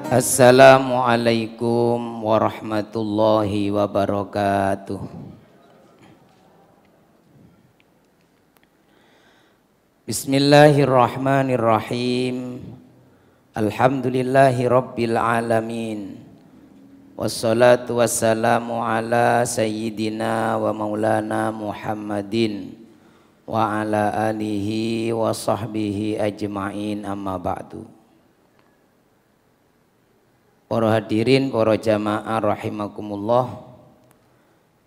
Assalamualaikum warahmatullahi wabarakatuh. Bismillahirrahmanirrahim. Alhamdulillahi rabbil alamin. Wassalatu wassalamu ala sayyidina wa maulana Muhammadin wa ala alihi wa sahbihi ajma'in, amma ba'du. Para hadirin, para jamaah rahimakumullah,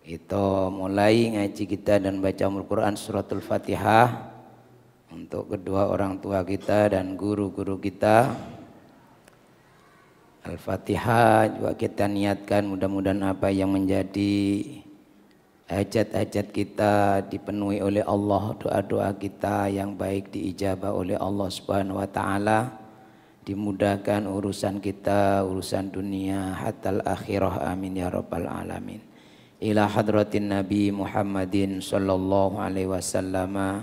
kita mulai ngaji kita dan baca Al-Quran suratul Fatihah untuk kedua orang tua kita dan guru-guru kita. Al-Fatihah juga kita niatkan, mudah-mudahan apa yang menjadi hajat-hajat kita dipenuhi oleh Allah, doa-doa kita yang baik diijabah oleh Allah Subhanahu wa taala, dimudahkan urusan kita, urusan dunia hatal akhirah, amin ya rabbal alamin. Ila hadratin Nabi Muhammadin sallallahu alaihi wasallam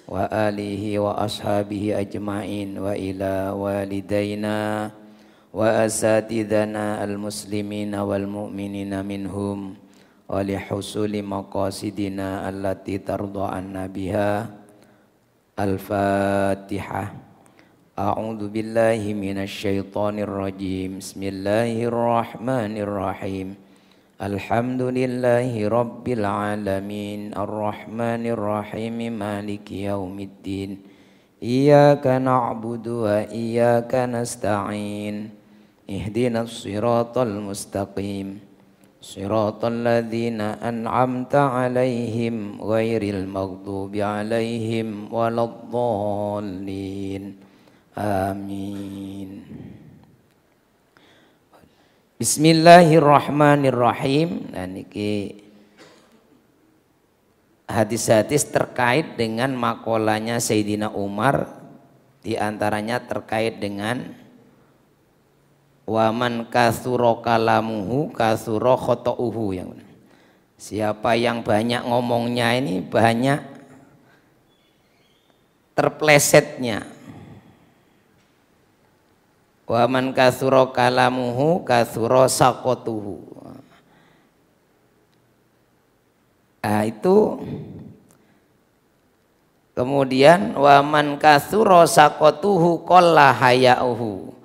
wa alihi wa ashabihi ajma'in, wa ila walidaina wa asatidana al-muslimina wal mu'minina minhum wa li husuli maqasidina allati tarda anna biha. Al-Fatihah. A'udzu billahi minasy syaithanir rajim. Bismillahirrahmanirrahim. Alhamdulillahi rabbil alamin, arrahmanir rahim, maliki yaumiddin. Iyyaka na'budu wa iyyaka nasta'in. Ihdinas siratal mustaqim. Siratal ladzina an'amta 'alaihim ghairil maghdubi 'alaihim waladdallin. Amin. Bismillahirrahmanirrahim. Nah niki hadis-hadis terkait dengan makolanya Sayyidina Umar, diantaranya terkait dengan waman katsura kalamuhu katsura khata'uhu. Siapa yang banyak ngomongnya ini banyak terplesetnya. Wa man katsura kalamuhu katsura saqatuhu. Nah itu kemudian wa man katsura saqatuhu qalla haya'uhu.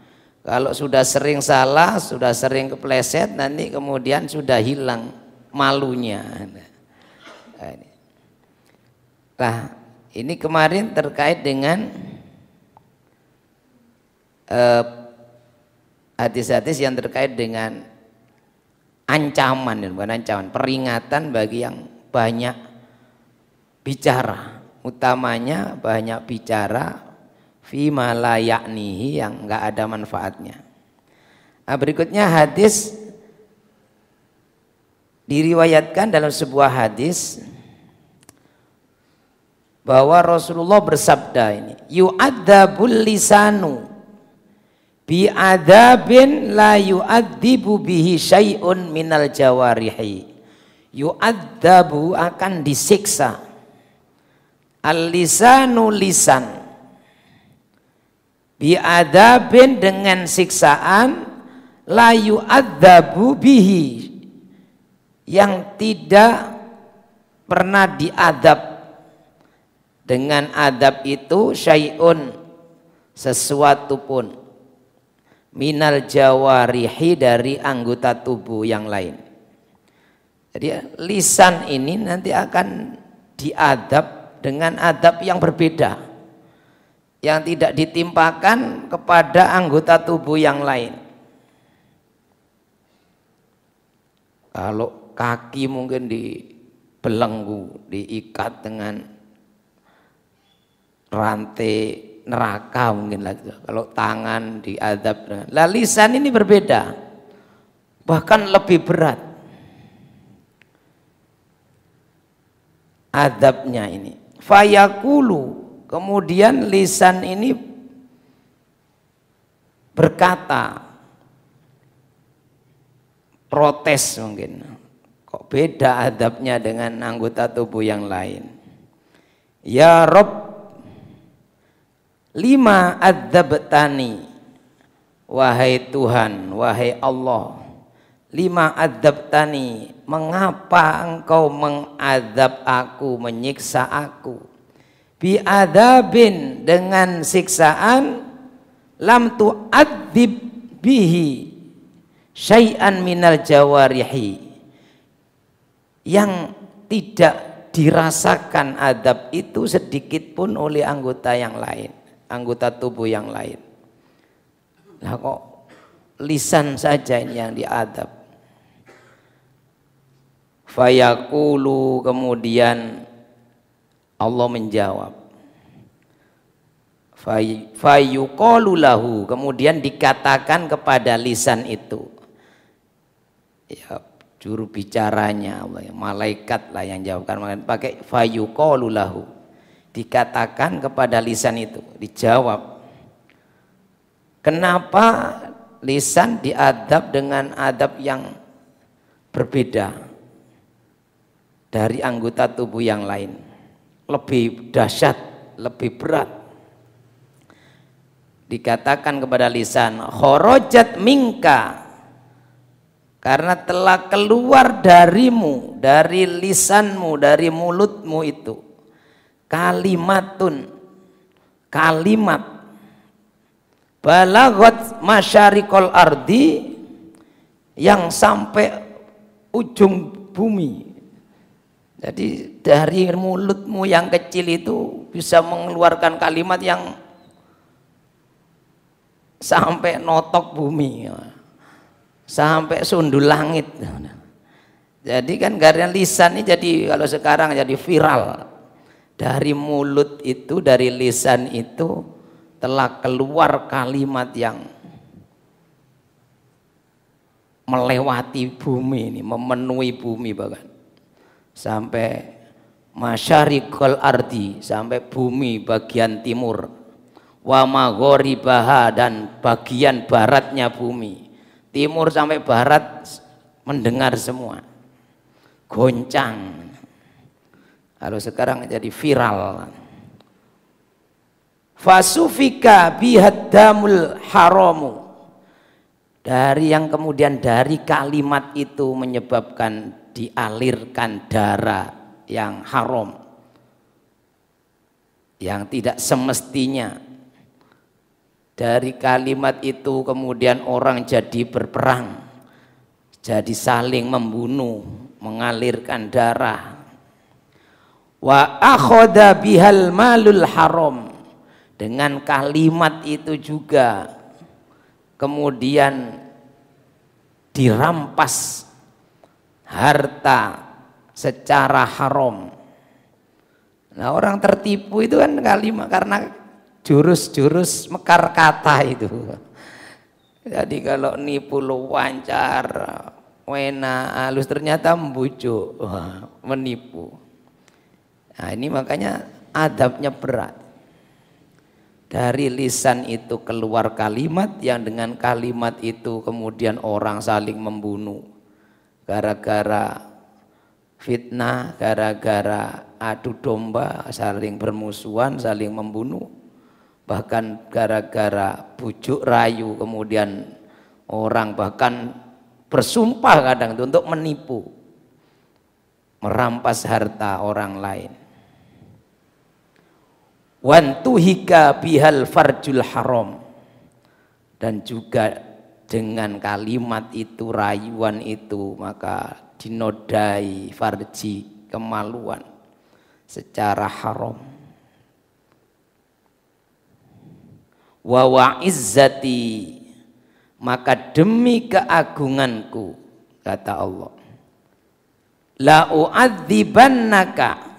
Kalau sudah sering salah, sudah sering kepleset, nanti kemudian sudah hilang malunya. Nah ini kemarin terkait dengan hadis-hadis yang terkait dengan ancaman, bukan ancaman, peringatan bagi yang banyak bicara, utamanya banyak bicara fima la ya'nihi, yang enggak ada manfaatnya. Nah, berikutnya hadis diriwayatkan dalam sebuah hadis bahwa Rasulullah bersabda ini, yu'adzabul lisanu bi'adzabin la yu'adzibu bihi syai'un minal jawarihi. Yu'adzabu, akan disiksa, al-lisanu lisan, bi'adzabin dengan siksaan, la yu'adzabu bihi, yang tidak pernah diadab dengan adab itu, syai'un, sesuatu pun, minal jawarihi, dari anggota tubuh yang lain. Jadi lisan ini nanti akan diadab dengan adab yang berbeda, yang tidak ditimpakan kepada anggota tubuh yang lain. Kalau kaki mungkin dibelenggu, diikat dengan rantai neraka mungkin lagi. Kalau tangan diadab, lah lisan ini berbeda, bahkan lebih berat adabnya ini. Fayaqulu, kemudian lisan ini berkata, protes mungkin, kok beda adabnya dengan anggota tubuh yang lain. Ya Rabb, lima adzabtani, wahai Tuhan, wahai Allah, lima adzabtani, mengapa engkau mengadab aku, menyiksa aku, bi adzabin, dengan siksaan, lam tu'adzib bihi syai'an minal jawarihi, yang tidak dirasakan adab itu sedikit pun oleh anggota yang lain, anggota tubuh yang lain. Nah kok lisan saja ini yang diadab. Fayaqulu, kemudian Allah menjawab, fayuqalu lahu, kemudian dikatakan kepada lisan itu, ya juru bicaranya Allah, malaikat lah yang jawabkan, pakai fayuqalu lahu, dikatakan kepada lisan itu, dijawab. Kenapa lisan diadab dengan adab yang berbeda dari anggota tubuh yang lain, lebih dahsyat, lebih berat? Dikatakan kepada lisan, kharajat minka, karena telah keluar darimu, dari lisanmu, dari mulutmu itu, kalimatun, kalimat, balagot masyarikol ardi, yang sampai ujung bumi. Jadi dari mulutmu yang kecil itu bisa mengeluarkan kalimat yang sampai notok bumi, sampai sundul langit. Jadi kan karena lisan ini jadi, kalau sekarang jadi viral, dari mulut itu, dari lisan itu telah keluar kalimat yang melewati bumi ini, memenuhi bumi, bahkan sampai masyarikul ardi, sampai bumi bagian timur, wa maghoribaha, dan bagian baratnya bumi, timur sampai barat mendengar semua, goncang. Kalau sekarang jadi viral. Fasufika bihaddamul haramu, dari yang kemudian dari kalimat itu menyebabkan dialirkan darah yang haram, yang tidak semestinya. Dari kalimat itu kemudian orang jadi berperang, jadi saling membunuh, mengalirkan darah. Wa akhoda bihal malul haram, dengan kalimat itu juga kemudian dirampas harta secara haram. Nah orang tertipu itu kan kalimat, karena jurus-jurus mekar kata itu. Jadi kalau nipu lancar, wena halus, ternyata membujuk, menipu. Nah ini makanya adabnya berat. Dari lisan itu keluar kalimat yang dengan kalimat itu kemudian orang saling membunuh, gara-gara fitnah, gara-gara adu domba, saling bermusuhan, saling membunuh. Bahkan gara-gara bujuk rayu kemudian orang bahkan bersumpah kadang itu untuk menipu, merampas harta orang lain. Wantuhika bihal farjul haram, dan juga dengan kalimat itu, rayuan itu, maka dinodai farji, kemaluan secara haram. Wa wa'izzati, maka demi keagunganku, kata Allah, la u'adzibannaka,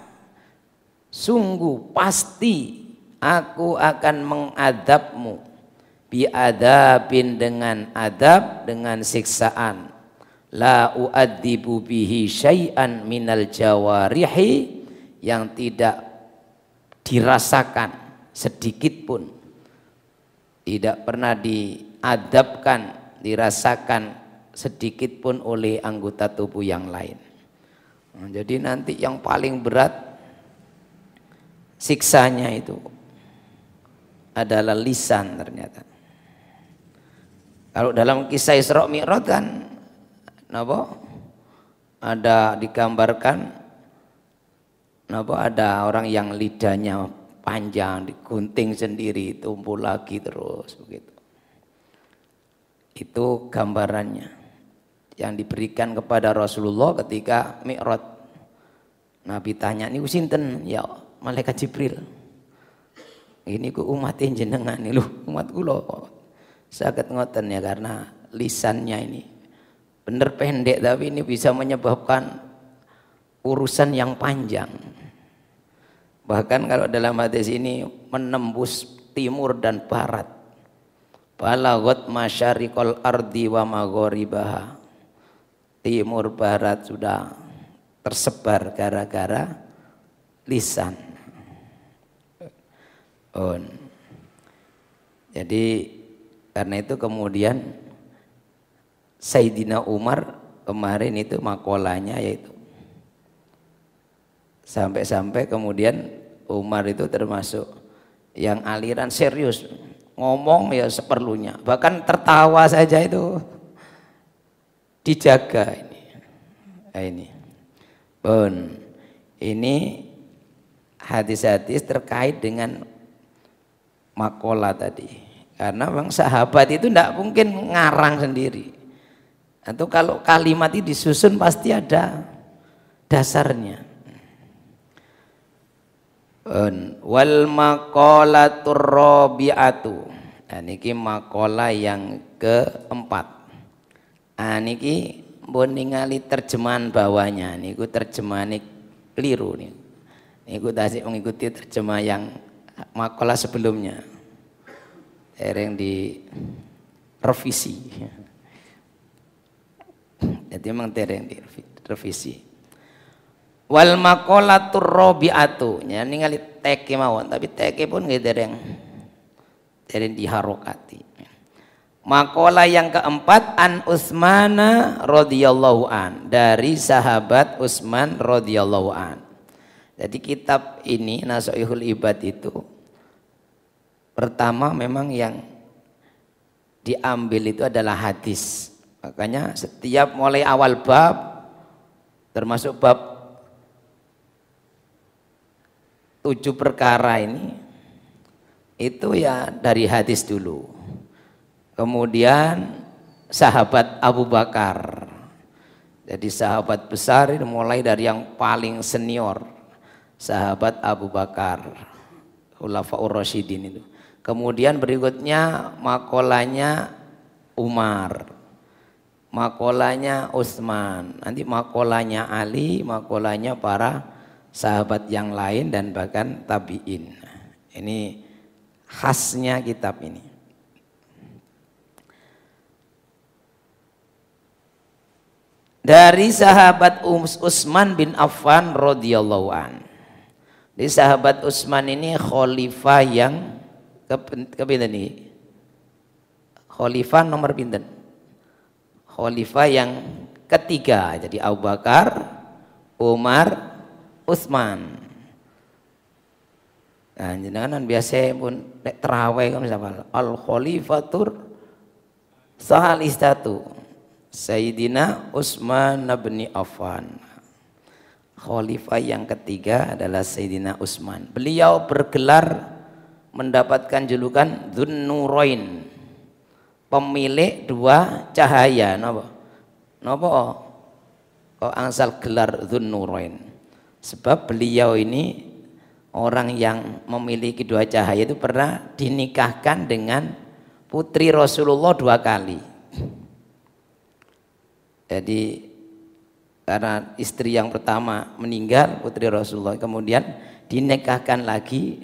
sungguh pasti aku akan mengadabmu, biadabin, dengan adab, dengan siksaan, la uadzibu bihi syai'an minal jawarihi, yang tidak dirasakan sedikit pun, tidak pernah diadabkan, dirasakan sedikit pun oleh anggota tubuh yang lain. Nah, jadi nanti yang paling berat siksanya itu adalah lisan ternyata. Kalau dalam kisah Isra Mi'raj kan napa? Ada digambarkan napa ada orang yang lidahnya panjang digunting sendiri, tumpul lagi terus begitu. Itu gambarannya yang diberikan kepada Rasulullah ketika Mi'raj. Nabi tanya, "Niku sinten?" "Ya, malaikat Jibril." "Ini ku umat jenengan." "Lho, umat kula kok saged ngoten ya?" Karena lisannya ini bener pendek tapi ini bisa menyebabkan urusan yang panjang. Bahkan kalau dalam hadis ini menembus timur dan barat. Balagot masyariqal ardi wa magharibaha. Timur barat sudah tersebar gara-gara lisan. Jadi karena itu kemudian Sayyidina Umar kemarin itu makolanya yaitu sampai-sampai kemudian Umar itu termasuk yang aliran serius, ngomong ya seperlunya, bahkan tertawa saja itu dijaga ini. Ini hadis-hadis terkait dengan makola tadi. Karena memang sahabat itu tidak mungkin ngarang sendiri. Atau kalau kalimat itu disusun pasti ada dasarnya. Wal maqalatur rabi'atu. Nah niki makola yang keempat. Niki mbon ningali terjemahan bawahnya, niku terjemahan keliru nih. Niku tasik mengikuti terjemah yang makalah sebelumnya. Yang di revisi. Jadi memang tereng di revisi. Wal maqalatur rabi'atu. Ya ningali teke mawon, tapi teke pun nggih dereng diharokati. Makalah yang keempat an Utsmana radhiyallahu an, dari sahabat Utsman radhiyallahu an. Jadi kitab ini Nashihul Ibad itu pertama memang yang diambil itu adalah hadis. Makanya setiap mulai awal bab termasuk bab 7 perkara ini itu ya dari hadis dulu. Kemudian sahabat Abu Bakar. Jadi sahabat besar itu mulai dari yang paling senior. Sahabat Abu Bakar. Khulafaur Rasyidin itu. Kemudian berikutnya makolanya Umar. Makolanya Utsman. Nanti makolanya Ali, makolanya para sahabat yang lain dan bahkan tabi'in. Ini khasnya kitab ini. Dari sahabat Utsman bin Affan radhiyallahu an. Di sahabat Utsman ini khalifah yang kepinten nih? Khalifah nomor pinten? Khalifah yang ketiga. Jadi Abu Bakar, Umar, Utsman. Nah, jenengan biasa pun nek terawih kan misalnya al khalifatur salisatu. Sayyidina Utsman bin Affan. Khalifah yang ketiga adalah Sayyidina Utsman. Beliau bergelar mendapatkan julukan Dzunnurain, pemilik 2 cahaya. Napa kok angsal gelar Dzunnurain? Sebab beliau ini orang yang memiliki 2 cahaya itu pernah dinikahkan dengan putri Rasulullah 2 kali. Jadi karena istri yang pertama meninggal, putri Rasulullah, kemudian dinikahkan lagi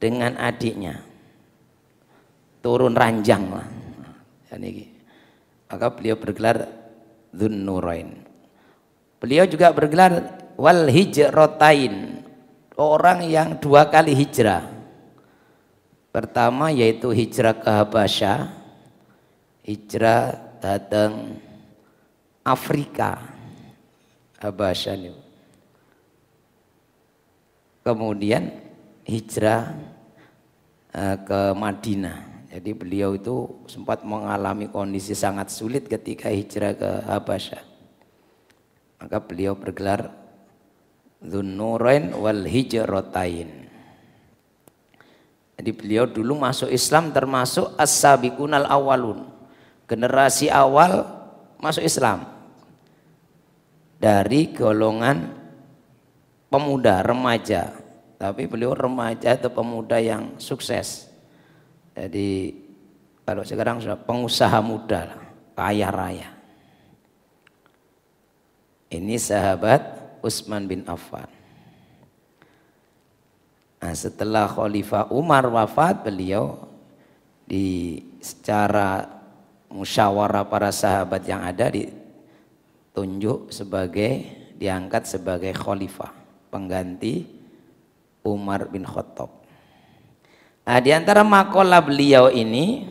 dengan adiknya, turun ranjang lah. Maka beliau bergelar Dzunnurain. Beliau juga bergelar wal hijratain, orang yang 2 kali hijrah. Pertama yaitu hijrah ke Habasyah, hijrah datang Afrika, Habasyah ini. Kemudian hijrah ke Madinah. Jadi beliau itu sempat mengalami kondisi sangat sulit ketika hijrah ke Habasyah. Maka beliau bergelar Dzunnurain wal Hijratain. Jadi beliau dulu masuk Islam termasuk as-sabiqunal awalun. Generasi awal masuk Islam. Dari golongan pemuda, remaja. Tapi beliau remaja atau pemuda yang sukses. Jadi kalau sekarang sudah pengusaha muda, kaya raya. Ini sahabat Utsman bin Affan. Nah, setelah Khalifah Umar wafat, beliau secara musyawarah para sahabat yang ada diangkat sebagai khalifah, pengganti Umar bin Khattab. Nah, di antara maqalah beliau ini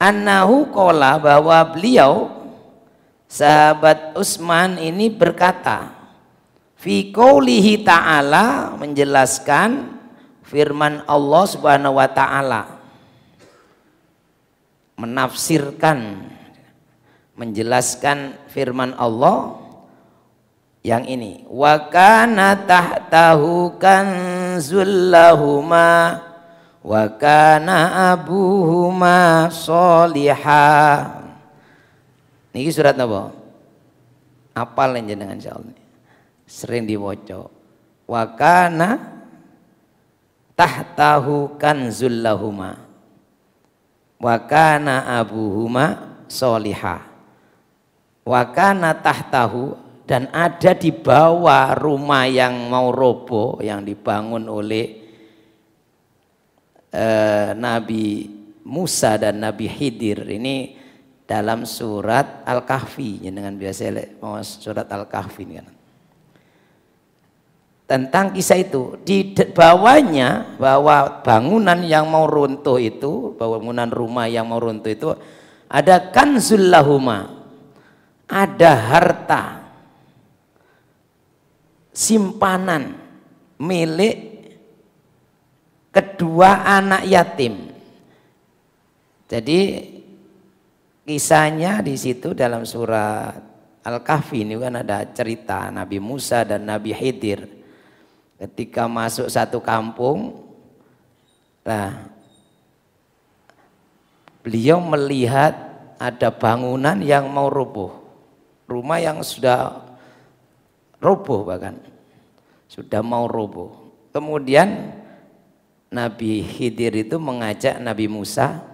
annahu qala, bahwa beliau sahabat Utsman ini berkata fi qoulihi ta'ala, menjelaskan firman Allah Subhanahu wa taala, menafsirkan, menjelaskan firman Allah yang ini, wa kana tahtahu kanzul lahuma wa kana abuhuma sholihah. Niki surat apa? Apal jenengan insyaallah. Sering diwaca. Wa kana tahtahu kanzul lahuma wa kana abuhuma sholihah. Wa kana tahtahu, dan ada di bawah rumah yang mau roboh, yang dibangun oleh Nabi Musa dan Nabi Khidir. Ini dalam surat Al-Kahfi, dengan biasa surat Al-Kahfi kan. Tentang kisah itu, di bawahnya, bahwa bangunan yang mau runtuh itu, bangunan rumah yang mau runtuh itu ada kanzul lahuma, ada harta simpanan milik kedua anak yatim. Jadi kisahnya di situ dalam surat Al-Kahfi ini kan ada cerita Nabi Musa dan Nabi Khidir ketika masuk satu kampung. Nah, beliau melihat ada bangunan yang mau roboh, rumah yang sudah roboh, bahkan sudah mau roboh. Kemudian Nabi Khidir itu mengajak Nabi Musa,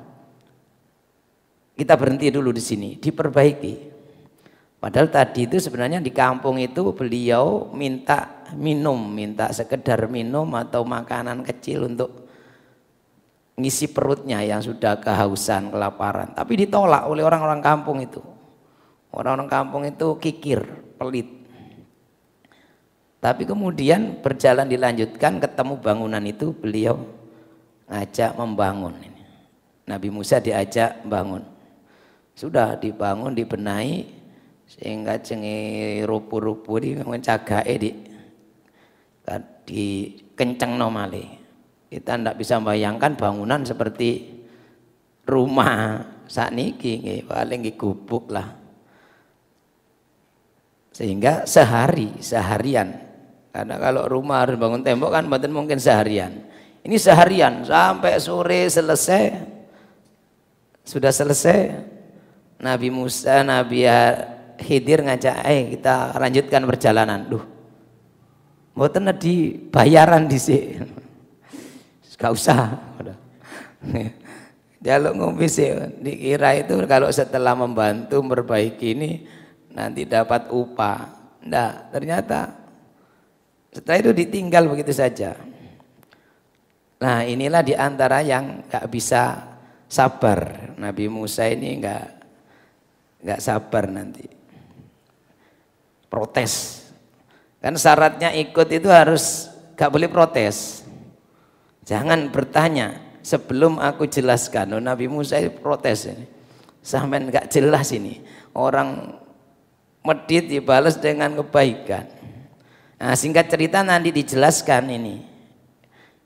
kita berhenti dulu di sini, diperbaiki. Padahal tadi itu sebenarnya di kampung itu beliau minta minum, minta sekedar minum atau makanan kecil untuk ngisi perutnya yang sudah kehausan, kelaparan. Tapi ditolak oleh orang-orang kampung itu. Orang-orang kampung itu kikir, pelit. Tapi kemudian berjalan dilanjutkan, ketemu bangunan itu, beliau ngajak membangun. Nabi Musa diajak bangun. Sudah dibangun, dibenahi, sehingga cengi rupu-rupu di mencagae di kenceng nomale. Kita tidak bisa bayangkan bangunan seperti rumah saat niki, paling gubuk lah. Sehingga seharian. Karena kalau rumah harus bangun tembok kan betul mungkin seharian. Ini seharian sampai sore selesai. Sudah selesai, Nabi Musa, Nabi Khidir ngajak, kita lanjutkan perjalanan. Duh, mboten di bayaran dhisik. Gak usah. Jaluk ngopi sih. Dikira itu kalau setelah membantu memperbaiki ini nanti dapat upah. Enggak, ternyata setelah itu ditinggal begitu saja. Nah, inilah diantara yang gak bisa sabar. Nabi Musa ini gak sabar nanti. Protes. Kan syaratnya ikut itu harus gak boleh protes. Jangan bertanya sebelum aku jelaskan. Nabi Musa itu protes ini. Sampai gak jelas ini. Orang medit dibalas dengan kebaikan. Nah, singkat cerita nanti dijelaskan ini.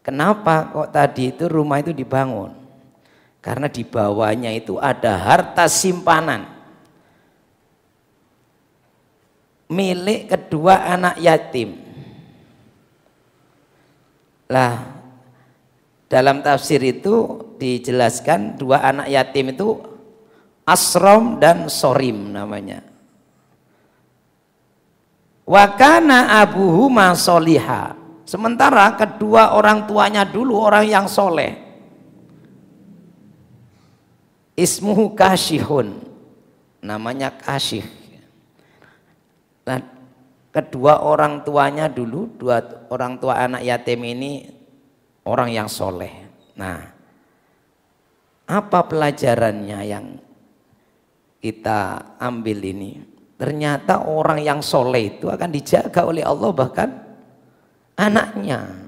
Kenapa kok tadi itu rumah itu dibangun? Karena di bawahnya itu ada harta simpanan milik kedua anak yatim. Lah, dalam tafsir itu dijelaskan dua anak yatim itu Asrom dan Sorim namanya. Wa kana abuhuma soliha. Sementara kedua orang tuanya dulu orang yang soleh. Ismuhu Kasyihun, namanya Kasyih. Nah, kedua orang tuanya dulu, dua orang tua anak yatim ini orang yang soleh. Nah, apa pelajarannya yang kita ambil ini? Ternyata orang yang soleh itu akan dijaga oleh Allah bahkan anaknya.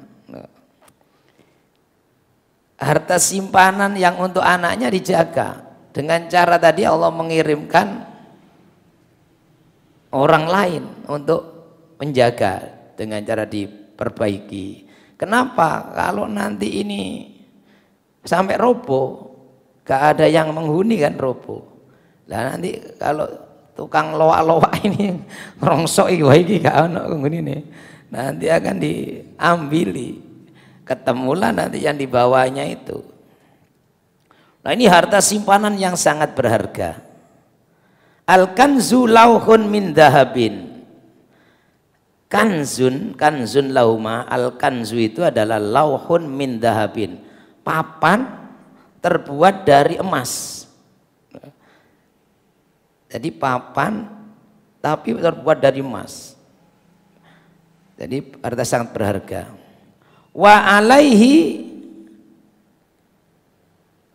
Harta simpanan yang untuk anaknya dijaga. Dengan cara tadi Allah mengirimkan orang lain untuk menjaga dengan cara diperbaiki. Kenapa? Kalau nanti ini sampai roboh, gak ada yang menghuni kan roboh. Nah nanti kalau tukang loa-loa ini rongsok iki gak ono penghuni nih. Nanti akan diambili. Ketemulah nanti yang di bawahnya itu. Nah ini harta simpanan yang sangat berharga. Al-kanzu lauhun min dahabin. Kanzun lauma. Al-kanzu itu adalah lauhun min dahabin. Papan terbuat dari emas. Jadi papan tapi terbuat dari emas. Jadi harta sangat berharga. Wa alaihi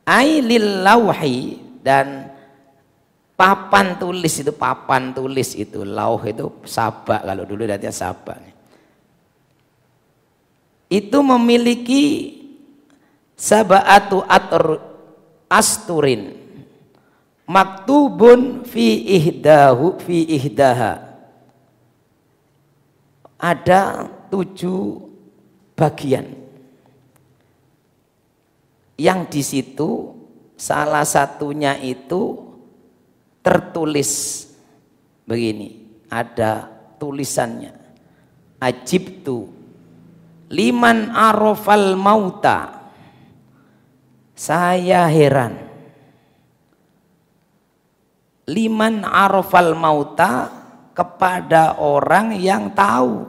ailil lauhi, dan papan tulis itu lauh itu sabak, kalau dulu artinya sabak. Itu memiliki sab'atu asturin maktubun fi ihdaha. Ada 7 bagian yang di situ salah satunya itu tertulis begini, ada tulisannya, ajibtu liman arafal mauta, saya heran liman arafal mauta, kepada orang yang tahu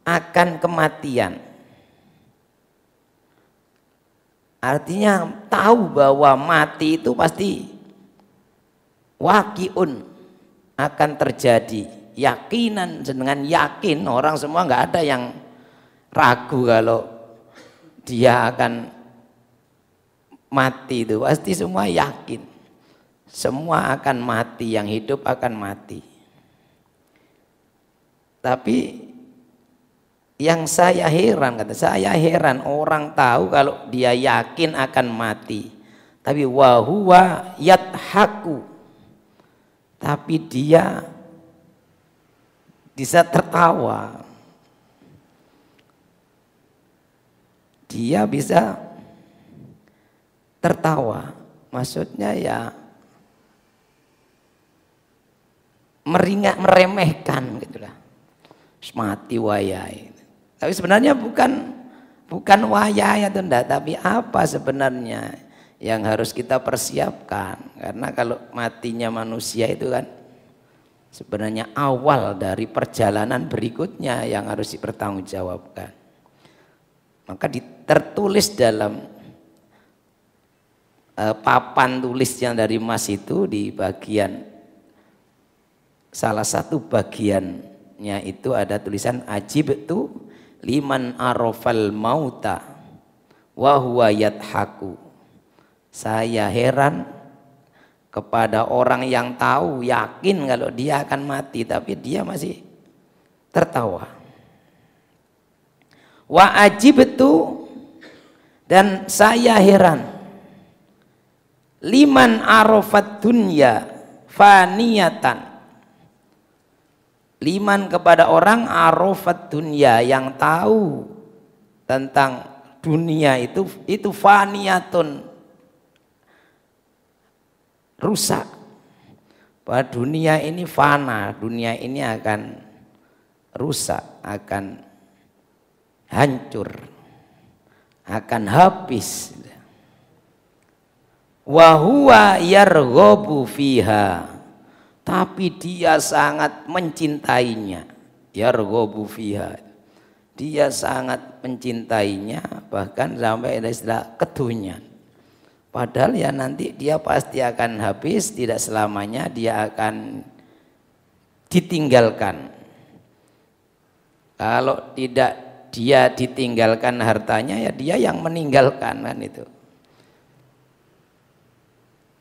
akan kematian. Artinya tahu bahwa mati itu pasti waqi'un, akan terjadi, yakinan, dengan yakin. Orang semua nggak ada yang ragu kalau dia akan mati, itu pasti semua yakin, semua akan mati, yang hidup akan mati. Tapi yang saya heran, orang tahu kalau dia yakin akan mati, tapi wahuwa yadhaku, tapi dia bisa tertawa, dia bisa tertawa, maksudnya ya meremehkan gitulah, mati wayai. Tapi sebenarnya bukan wayai atau enggak, tapi apa sebenarnya yang harus kita persiapkan. Karena kalau matinya manusia itu kan sebenarnya awal dari perjalanan berikutnya yang harus dipertanggungjawabkan. Maka tertulis dalam papan tulis yang dari emas itu, di bagian salah satu bagiannya itu ada tulisan ajibtu liman arafal mauta wa huwa yadhaku, saya heran kepada orang yang tahu, yakin kalau dia akan mati, tapi dia masih tertawa. Wa ajibtu, dan saya heran liman arafat dunya faniyatan, liman kepada orang arafat dunya, yang tahu tentang dunia itu faniyatun, rusak. Bahwa dunia ini fana, dunia ini akan rusak, akan hancur, akan habis. Wa huwa yarghabu fiha, tapi dia sangat mencintainya. Yarghabu fiha, dia sangat mencintainya, bahkan sampai ada istilah kedunyan. Padahal ya nanti dia pasti akan habis, tidak selamanya dia akan ditinggalkan. Kalau tidak dia ditinggalkan hartanya, ya dia yang meninggalkan, kan itu.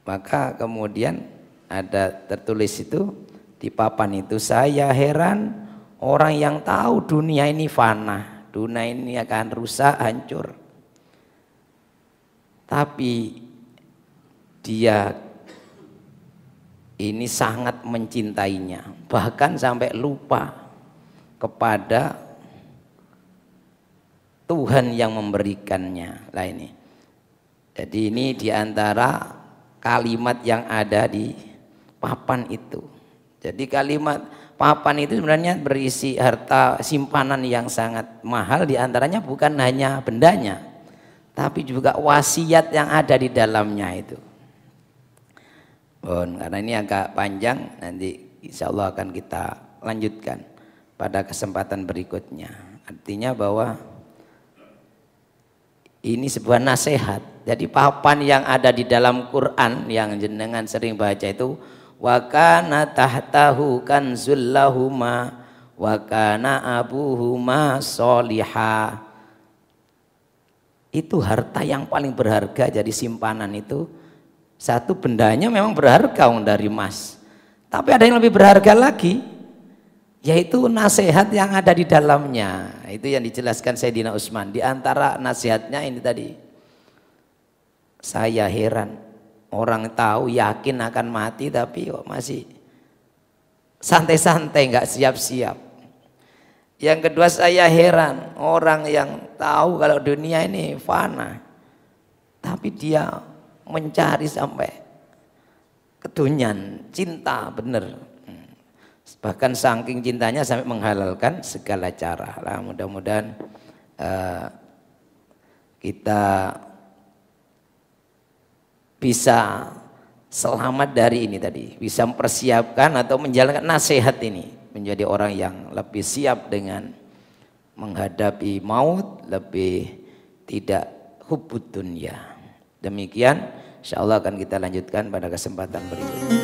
Maka kemudian ada tertulis itu di papan itu, saya heran orang yang tahu dunia ini fana, dunia ini akan rusak, hancur, tapi dia ini sangat mencintainya, bahkan sampai lupa kepada Tuhan yang memberikannya. Lah ini. Jadi ini diantara kalimat yang ada di papan itu. Jadi kalimat papan itu sebenarnya berisi harta simpanan yang sangat mahal, diantaranya bukan hanya bendanya, tapi juga wasiat yang ada di dalamnya itu. Karena ini agak panjang, nanti insya Allah akan kita lanjutkan pada kesempatan berikutnya. Artinya bahwa ini sebuah nasihat. Jadi papan yang ada di dalam Quran yang jenengan sering baca itu, wa kana tahtahu kanzul lahuma wa kana abuhuma sholiha. Itu harta yang paling berharga. Jadi simpanan itu satu, bendanya memang berharga dari emas, tapi ada yang lebih berharga lagi, yaitu nasihat yang ada di dalamnya. Itu yang dijelaskan Sayyidina Utsman. Di antara nasihatnya ini tadi, saya heran orang tahu yakin akan mati tapi kok masih santai-santai, nggak siap-siap. Yang kedua, saya heran orang yang tahu kalau dunia ini fana tapi dia mencari sampai kedunyan, cinta bener. Bahkan saking cintanya sampai menghalalkan segala cara. Lah mudah-mudahan kita bisa selamat dari ini tadi, bisa mempersiapkan atau menjalankan nasihat ini, menjadi orang yang lebih siap dengan menghadapi maut, lebih tidak hubbud dunya. Demikian, insyaallah akan kita lanjutkan pada kesempatan berikutnya.